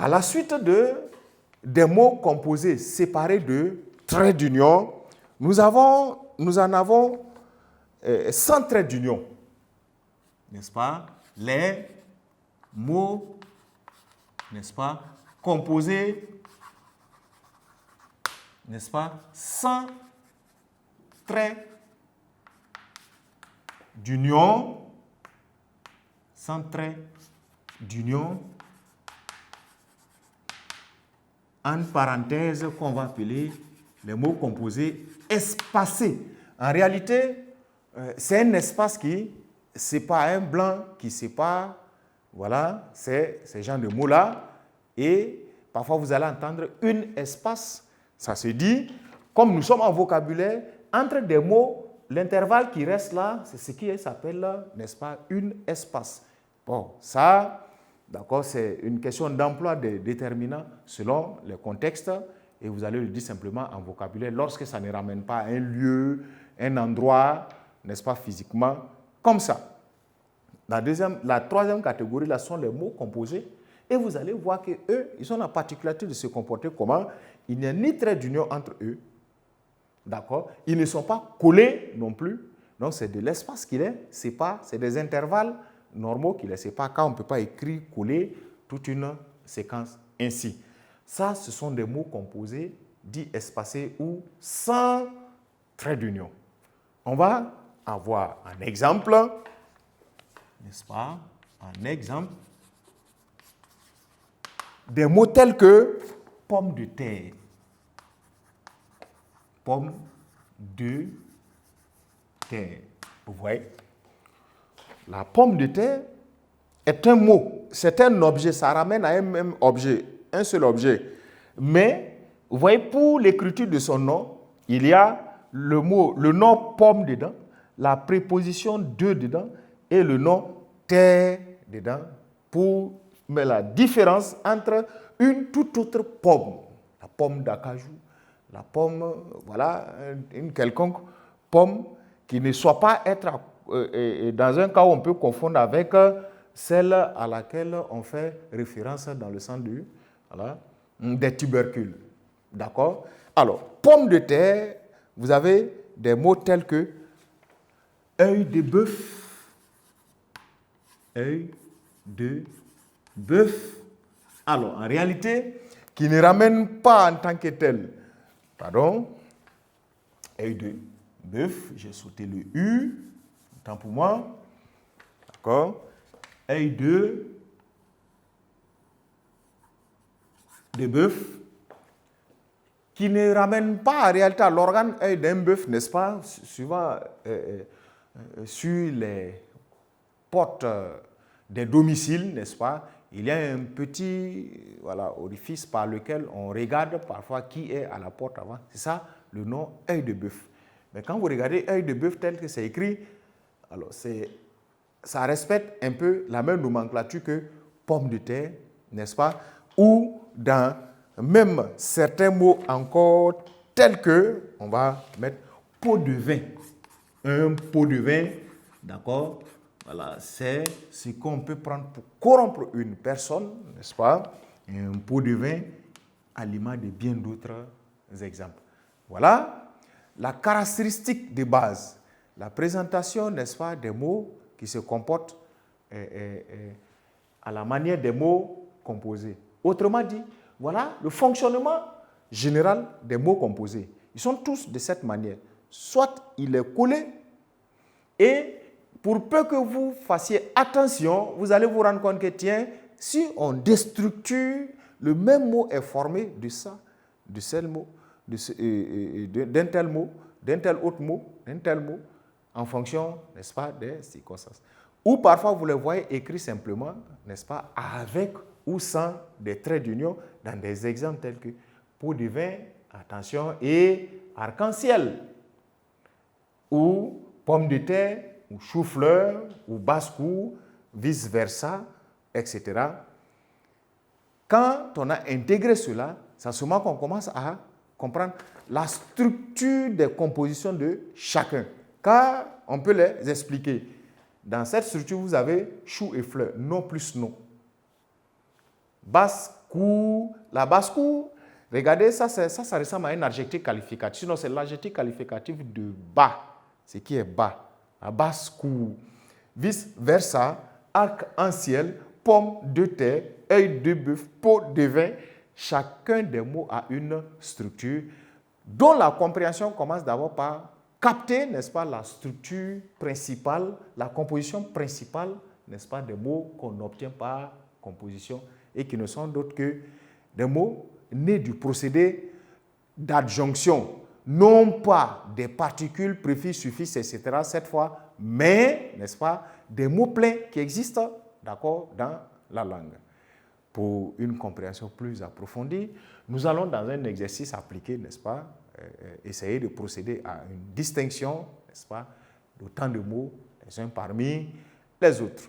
À la suite des mots composés séparés de traits d'union, nous en avons 100 traits d'union. N'est-ce pas? Les mots, n'est-ce pas, composés, n'est-ce pas, 100 traits d'union, 100 traits d'union, en parenthèse qu'on va appeler les mots composés espacés. En réalité, c'est un espace qui sépare, un blanc qui sépare, voilà, c'est ces genres de mots-là. Et parfois, vous allez entendre un espace, ça se dit, comme nous sommes en vocabulaire, entre des mots, l'intervalle qui reste là, c'est ce qui s'appelle, n'est-ce pas, un espace. Bon, ça, d'accord, c'est une question d'emploi des déterminants selon le contexte, et vous allez le dire simplement en vocabulaire lorsque ça ne ramène pas un lieu, un endroit, n'est-ce pas, physiquement, comme ça. La troisième catégorie, là, sont les mots composés. Et vous allez voir qu'eux, ils ont la particularité de se comporter comment? Il n'y a ni trait d'union entre eux. D'accord? Ils ne sont pas collés non plus. Donc, c'est de l'espace qui les sépare. C'est des intervalles normaux qui les séparent. Quand on ne peut pas écrire, coller toute une séquence ainsi. Ça, ce sont des mots composés, dits espacés ou sans trait d'union. On va avoir un exemple. N'est-ce pas? Un exemple. Des mots tels que pomme de terre. Pomme de terre. Vous voyez? La pomme de terre est un mot. C'est un objet. Ça ramène à un même objet. Un seul objet. Mais, vous voyez, pour l'écriture de son nom, il y a le nom pomme dedans, la préposition de dedans et le nom terre dedans pour mettre la différence entre une toute autre pomme, la pomme d'acajou, la pomme, voilà, une quelconque pomme qui ne soit pas être dans un cas où on peut confondre avec celle à laquelle on fait référence dans le sens voilà, des tubercules. D'accord? Alors, pomme de terre, vous avez des mots tels que œil de bœuf, œil de bœuf. Alors, en réalité, qui ne ramène pas en tant que tel, pardon, œil de bœuf, j'ai sauté le U, tant pour moi, d'accord, œil de bœuf, qui ne ramène pas en réalité à l'organe œil d'un bœuf, n'est-ce pas, suivant sur les portes des domiciles, n'est-ce pas, il y a un petit orifice par lequel on regarde parfois qui est à la porte avant. C'est ça le nom œil de bœuf. Mais quand vous regardez œil de bœuf tel que c'est écrit, alors ça respecte un peu la même nomenclature que pomme de terre, n'est-ce pas, ou dans même certains mots encore tels que, on va mettre pot de vin. Un pot de vin, d'accord, voilà, c'est ce qu'on peut prendre pour corrompre une personne, n'est-ce pas? Un pot de vin, à l'image de bien d'autres exemples. Voilà la caractéristique de base, la présentation, n'est-ce pas, des mots qui se comportent à la manière des mots composés. Autrement dit, voilà le fonctionnement général des mots composés. Ils sont tous de cette manière. Soit il est collé, et pour peu que vous fassiez attention, vous allez vous rendre compte que, tiens, si on déstructure, le même mot est formé de ça, de tel mot, d'un tel mot, d'un tel autre mot, d'un tel mot, en fonction, n'est-ce pas, des circonstances. Ou parfois, vous le voyez écrit simplement, n'est-ce pas, avec ou sans des traits d'union, dans des exemples tels que pot de vin, attention, et arc-en-ciel, ou pomme de terre, ou chou-fleur, ou basse-cour, vice-versa, etc. Quand on a intégré cela, c'est à ce moment qu'on commence à comprendre la structure des compositions de chacun. Car on peut les expliquer. Dans cette structure, vous avez chou et fleur, nom plus nom. Basse court, la basse-cour. Regardez, ça ressemble à un adjectif qualificatif. Sinon, c'est l'adjectif qualificatif de bas, ce qui est bas, la basse-cour. Vice-versa, arc-en-ciel, pomme de terre, œil de bœuf, pot de vin. Chacun des mots a une structure dont la compréhension commence d'abord par capter, n'est-ce pas, la structure principale, la composition principale, n'est-ce pas, des mots qu'on obtient par composition et qui ne sont d'autres que des mots nés du procédé d'adjonction, non pas des particules, préfixes, suffixes, etc. cette fois, mais, n'est-ce pas, des mots pleins qui existent, d'accord, dans la langue. Pour une compréhension plus approfondie, nous allons dans un exercice appliqué, n'est-ce pas, essayer de procéder à une distinction, n'est-ce pas, d'autant de mots les uns parmi les autres.